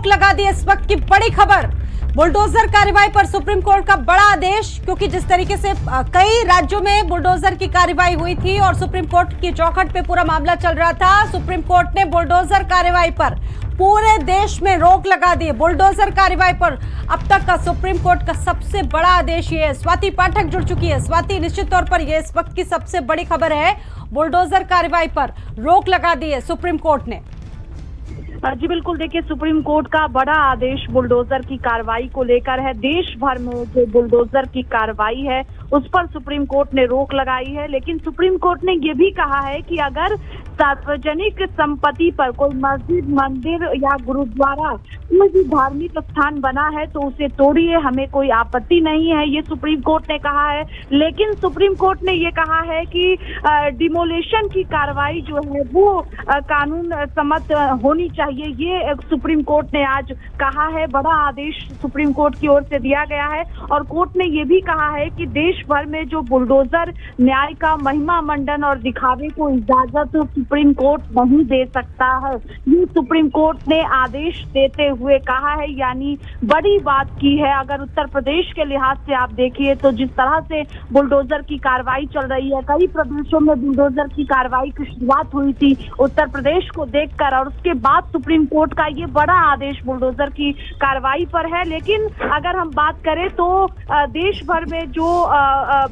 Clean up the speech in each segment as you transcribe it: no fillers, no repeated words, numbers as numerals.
लगा दी इस वक्त की बड़ी खबर। बुलडोजर कार्रवाई पर सुप्रीम कोर्ट का बड़ा आदेश, क्योंकि जिस तरीके से कई राज्यों में बुलडोजर की कार्रवाई हुई थी और सुप्रीम कोर्ट की चौखट पे पूरा मामला चल रहा था। सुप्रीम कोर्ट ने बुलडोजर कार्रवाई पर पूरे देश में रोक लगा दी। बुलडोजर कार्रवाई पर अब तक का सुप्रीम कोर्ट का सबसे बड़ा आदेश ये है। स्वाति पाठक जुड़ चुकी है। स्वाति, निश्चित तौर पर यह इस वक्त की सबसे बड़ी खबर है। बुलडोजर कार्रवाई पर रोक लगा दी है सुप्रीम कोर्ट ने। जी बिल्कुल, देखिए सुप्रीम कोर्ट का बड़ा आदेश बुलडोजर की कार्रवाई को लेकर है। देश भर में जो बुलडोजर की कार्रवाई है उस पर सुप्रीम कोर्ट ने रोक लगाई है, लेकिन सुप्रीम कोर्ट ने ये भी कहा है कि अगर सार्वजनिक संपत्ति पर कोई मस्जिद, मंदिर या गुरुद्वारा, कोई भी धार्मिक स्थान बना है तो उसे तोड़िए, हमें कोई आपत्ति नहीं है, ये सुप्रीम कोर्ट ने कहा है। लेकिन सुप्रीम कोर्ट ने ये कहा है कि डिमोलिशन की कार्रवाई जो है वो कानून सम्मत होनी चाहिए, ये सुप्रीम कोर्ट ने आज कहा है। बड़ा आदेश सुप्रीम कोर्ट की ओर से दिया गया है और कोर्ट ने ये भी कहा है कि देश भर में जो बुलडोजर न्याय का महिमा मंडन और दिखावे को इजाजत सुप्रीम कोर्ट नहीं दे सकता है, ये सुप्रीम कोर्ट ने आदेश देते हुए कहा है। यानी बड़ी बात की है। अगर उत्तर प्रदेश के लिहाज से आप देखिए तो जिस तरह से बुलडोजर की कार्रवाई चल रही है, कई प्रदेशों में बुलडोजर की कार्रवाई की शुरुआत हुई थी उत्तर प्रदेश को देखकर, और उसके बाद सुप्रीम कोर्ट का ये बड़ा आदेश बुलडोजर की कार्रवाई पर है। लेकिन अगर हम बात करें तो देश भर में जो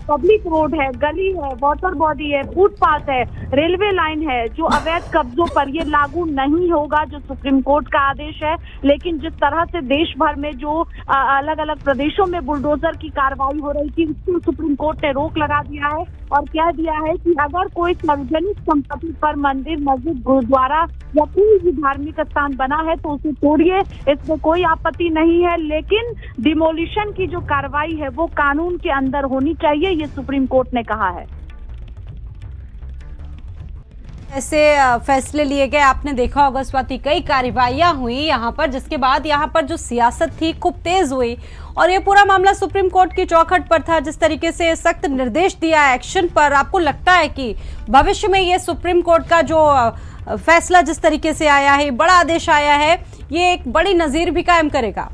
पब्लिक रोड है, गली है, वाटर बॉडी है, फुटपाथ है, रेलवे लाइन है, जो अवैध कब्जों पर ये लागू नहीं होगा, जो सुप्रीम कोर्ट का आदेश है। लेकिन जिस तरह से देश भर में जो अलग अलग प्रदेशों में बुलडोजर की कार्रवाई हो रही थी, उसको सुप्रीम कोर्ट ने रोक लगा दिया है और कह दिया है कि अगर कोई सार्वजनिक संपत्ति पर मंदिर, मस्जिद, गुरुद्वारा या कोई भी धार्मिक स्थान बना है तो उसे तोड़िए, इसमें कोई आपत्ति नहीं है। लेकिन डिमोलिशन की जो कार्रवाई है वो कानून के अंदर होनी चाहिए, ये सुप्रीम कोर्ट ने कहा है। ऐसे फैसले लिए गए, आपने देखा होगा स्वाति, कई कार्रवाइयां हुई यहाँ पर, जिसके बाद यहाँ पर जो सियासत थी खूब तेज हुई और ये पूरा मामला सुप्रीम कोर्ट की चौखट पर था। जिस तरीके से सख्त निर्देश दिया एक्शन पर, आपको लगता है कि भविष्य में ये सुप्रीम कोर्ट का जो फैसला जिस तरीके से आया है, बड़ा आदेश आया है, ये एक बड़ी नजीर भी कायम करेगा?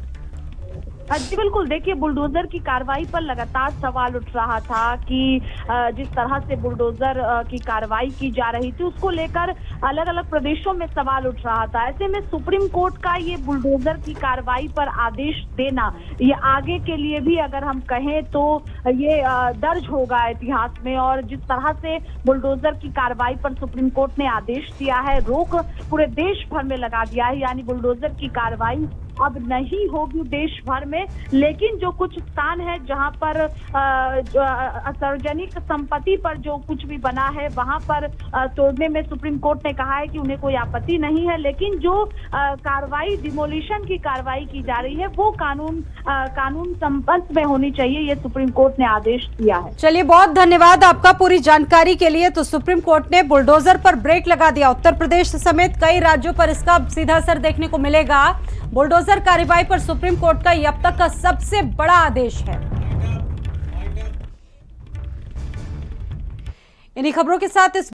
जी बिल्कुल, देखिए बुलडोजर की कार्रवाई पर लगातार सवाल उठ रहा था कि जिस तरह से बुलडोजर की कार्रवाई की जा रही थी उसको लेकर अलग अलग प्रदेशों में सवाल उठ रहा था। ऐसे में सुप्रीम कोर्ट का ये बुलडोजर की कार्रवाई पर आदेश देना, ये आगे के लिए भी अगर हम कहें तो ये दर्ज होगा इतिहास में। और जिस तरह से बुलडोजर की कार्रवाई पर सुप्रीम कोर्ट ने आदेश दिया है, रोक पूरे देश भर में लगा दिया है, यानी बुलडोजर की कार्रवाई अब नहीं होगी देश भर में। लेकिन जो कुछ स्थान है जहां पर सार्वजनिक संपत्ति पर जो कुछ भी बना है वहां पर तोड़ने में सुप्रीम कोर्ट ने कहा है कि उन्हें कोई आपत्ति नहीं है। लेकिन जो कार्रवाई, डिमोलिशन की कार्रवाई की जा रही है वो कानून सम्मत में होनी चाहिए, ये सुप्रीम कोर्ट ने आदेश दिया है। चलिए, बहुत धन्यवाद आपका पूरी जानकारी के लिए। तो सुप्रीम कोर्ट ने बुलडोजर पर ब्रेक लगा दिया। उत्तर प्रदेश समेत कई राज्यों पर इसका सीधा असर देखने को मिलेगा। बुलडोजर कार्रवाई पर सुप्रीम कोर्ट का ये अब तक का सबसे बड़ा आदेश है। इन्हीं खबरों के साथ इस